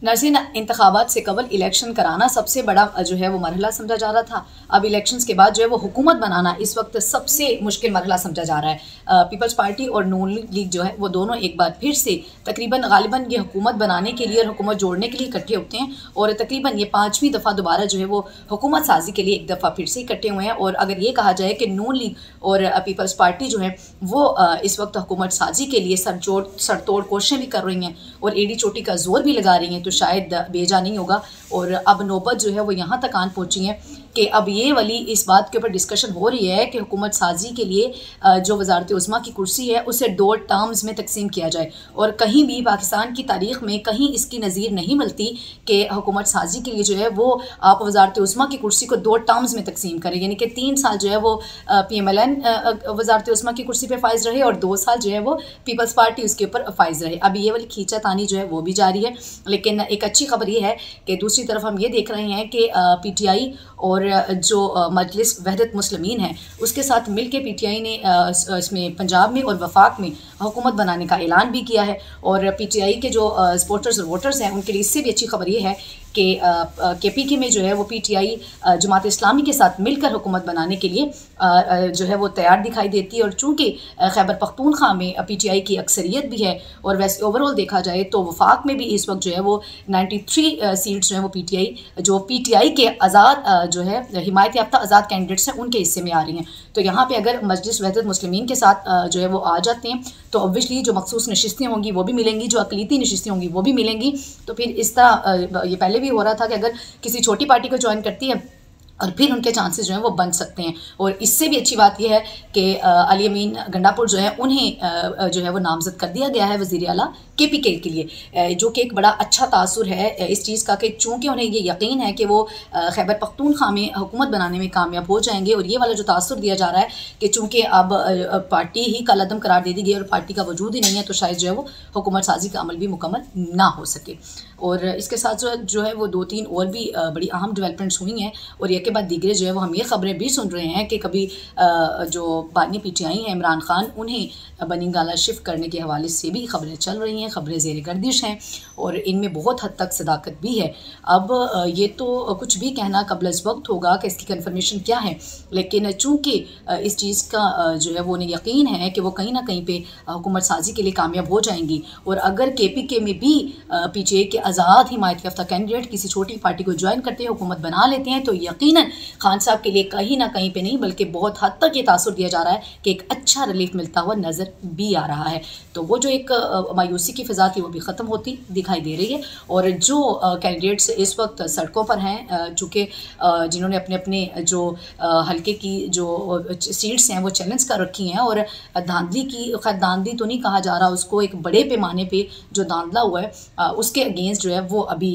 नाज़रीन, इंतखाबात से कबल इलेक्शन कराना सबसे बड़ा जो है वो मरहला समझा जा रहा था। अब इलेक्शंस के बाद जो है वो हुकूमत बनाना इस वक्त सबसे मुश्किल मरहला समझा जा रहा है। पीपल्स पार्टी और नून लीग जो है वो दोनों एक बार फिर से तकरीबन गालिबन ये हुकूमत बनाने के लिए और हुकूमत जोड़ने के लिए इकट्ठे होते हैं और तकरीबन ये 5वीं दफ़ा दोबारा जो है वो हुकूमत साजी के लिए एक दफ़ा फिर से इकट्ठे हुए हैं। और अगर ये कहा जाए कि नून लीग और पीपल्स पार्टी जो है वो इस वक्त हुकूमत साजी के लिए सरतोड़ कोशिशें भी कर रही हैं और एड़ी चोटी का जोर भी लगा रही हैं, तो शायद बेजा नहीं होगा। और अब नौबत जो है वो यहाँ तक आन पहुँची है कि अब ये वाली इस बात के ऊपर डिस्कशन हो रही है कि हुकूमत साजी के लिए जो वज़ारत उज़्मा की कुर्सी है उसे 2 टर्म्स में तकसीम किया जाए। और कहीं भी पाकिस्तान की तारीख़ में कहीं इसकी नज़ीर नहीं मिलती कि हुकूमत साजी के लिए जो है वो आप वज़ारत उज़्मा की कुर्सी को 2 टर्म्स में तकसीम करें, यानी कि 3 साल जो है वो PMLN वज़ारत उज़्मा की कुर्सी पर फाइज़ रहे और 2 साल जो है वो पीपल्स पार्टी उसके ऊपर फाइज़ रहे। अब ये वाली खींचातानी जो है वो भी जारी है। लेकिन एक अच्छी खबर ये है कि दूसरी तरफ हम ये देख रहे हैं कि PTI और जो मजलिस वहदत मुस्लिमीन है उसके साथ मिल के PTI ने इसमें पंजाब में और वफाक में हुकूमत बनाने का ऐलान भी किया है। और PTI के जो सपोर्टर्स और वोटर्स हैं उनके लिए इससे भी अच्छी खबर ये है कि KPK में जो है वो PTI जमात इस्लामी के साथ मिलकर हुकूमत बनाने के लिए जो है वो तैयार दिखाई देती है। और चूँकि खैबर पख्तूनख्वा में PTI की अक्सरियत भी है और वैसे ओवरऑल देखा जाए तो वफाक में भी इस वक्त जो है वो 93 सीट्स जो है वो PTI के आज़ाद जो है हिमायत याफ्ता आज़ाद कैंडिडेट्स हैं उनके हिस्से में आ रही हैं। तो यहाँ पे अगर मजलिस वहदत मुस्लिमीन के साथ जो है वो आ जाते हैं तो ऑब्वियसली जो मखसूस नशिस्तें होंगी वो भी मिलेंगी, जो अकलीती नशिस्तें होंगी वो भी मिलेंगी। तो फिर इस तरह ये पहले भी हो रहा था कि अगर किसी छोटी पार्टी को ज्वाइन करती है और फिर उनके चांसेस जो हैं वो बन सकते हैं। और इससे भी अच्छी बात यह है कि अली अमीन गंडापुर जो है उन्हें जो है वो नामजद कर दिया गया है वज़ीर आला KPK के लिए, जो कि एक बड़ा अच्छा तासुर है इस चीज़ का कि चूँकि उन्हें ये यकीन है कि वो खैबर पख्तूनख्वा में हुकूमत बनाने में कामयाब हो जाएंगे। और ये वाला जो तासुर दिया जा रहा है कि चूँकि अब पार्टी ही कलअदम करार दे दी गई और पार्टी का वजूद ही नहीं है तो शायद जो है वो हुकूमत साजी का अमल भी मुकम्मल ना हो सके। और इसके साथ जो है वो 2-3 और भी बड़ी अहम डेवलपमेंट्स हुई हैं। और एक के बाद दीगरे जो है वो हम ये ख़बरें भी सुन रहे हैं कि कभी जो बानी PTI हैं इमरान खान उन्हें बनिंगाला शिफ्ट करने के हवाले से भी खबरें चल रही हैं, खबरें ज़ेर गर्दिश हैं और इनमें बहुत हद तक सदाकत भी है। अब ये तो कुछ भी कहना कबल अज़ वक्त होगा कि इसकी कन्फर्मेशन क्या है, लेकिन चूँकि इस चीज़ का जो है वो उन्हें यकीन है कि वो कहीं ना कहीं पे हुकूमत साजी के लिए कामयाब हो जाएंगी। और अगर KPK में भी PTI के आज़ाद हिमायत याफ्ता कैंडिडेट किसी छोटी पार्टी को ज्वाइन करते हैं, हुकूमत बना लेते हैं, तो यकीनन खान साहब के लिए कहीं ना कहीं पे नहीं बल्कि बहुत हद तक ये तासुर दिया जा रहा है कि एक अच्छा रिलीफ मिलता हुआ नज़र भी आ रहा है। तो वो जो एक मायूसी की फ़िज़ा थी वो भी ख़त्म होती दिखाई दे रही है। और जो कैंडिडेट्स इस वक्त सड़कों पर हैं, चूँकि जिन्होंने अपने अपने जो हल्के की जो सीट्स हैं वो चैलेंज कर रखी हैं और धांधली की, खैर धांधली तो नहीं कहा जा रहा उसको, एक बड़े पैमाने पे जो धांधला हुआ है उसके अगेंस्ट जो है वो अभी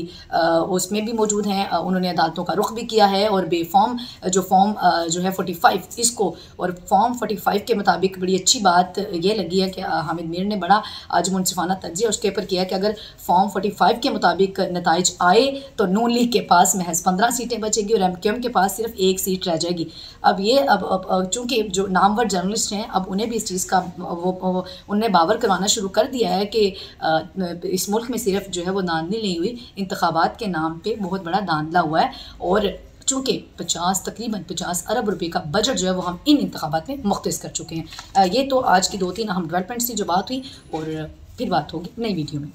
उसमें भी मौजूद हैं। उन्होंने अदालतों का रुख भी किया है और बेफॉर्म जो फॉर्म जो है 45 इसको, और फॉर्म 45 के मुताबिक बड़ी अच्छी बात ये लगी है कि हामिद मीर ने बड़ा आज मुनसिफाना तज्ज़िया उसके ऊपर किया कि अगर फॉर्म 45 के मुताबिक नताइज आए तो नून लीग के पास महज 15 सीटें बचेगी और MQM के पास सिर्फ 1 सीट रह जाएगी। अब ये अब चूँकि जो नामवर जर्नलिस्ट हैं अब उन्हें भी इस चीज़ का उन्हें बावर करवाना शुरू कर दिया है कि इस मुल्क में सिर्फ जो है वो धांधली नहीं हुई, इंतखाबात के नाम पे बहुत बड़ा धांधला हुआ है। और चूँकि तकरीबन 50 अरब रुपए का बजट जो है वो हम इन इंतखाबात में मुख्तस कर चुके हैं। ये तो आज की 2-3 अहम डेवलपमेंट्स थी जो बात हुई, और फिर बात होगी नई वीडियो में।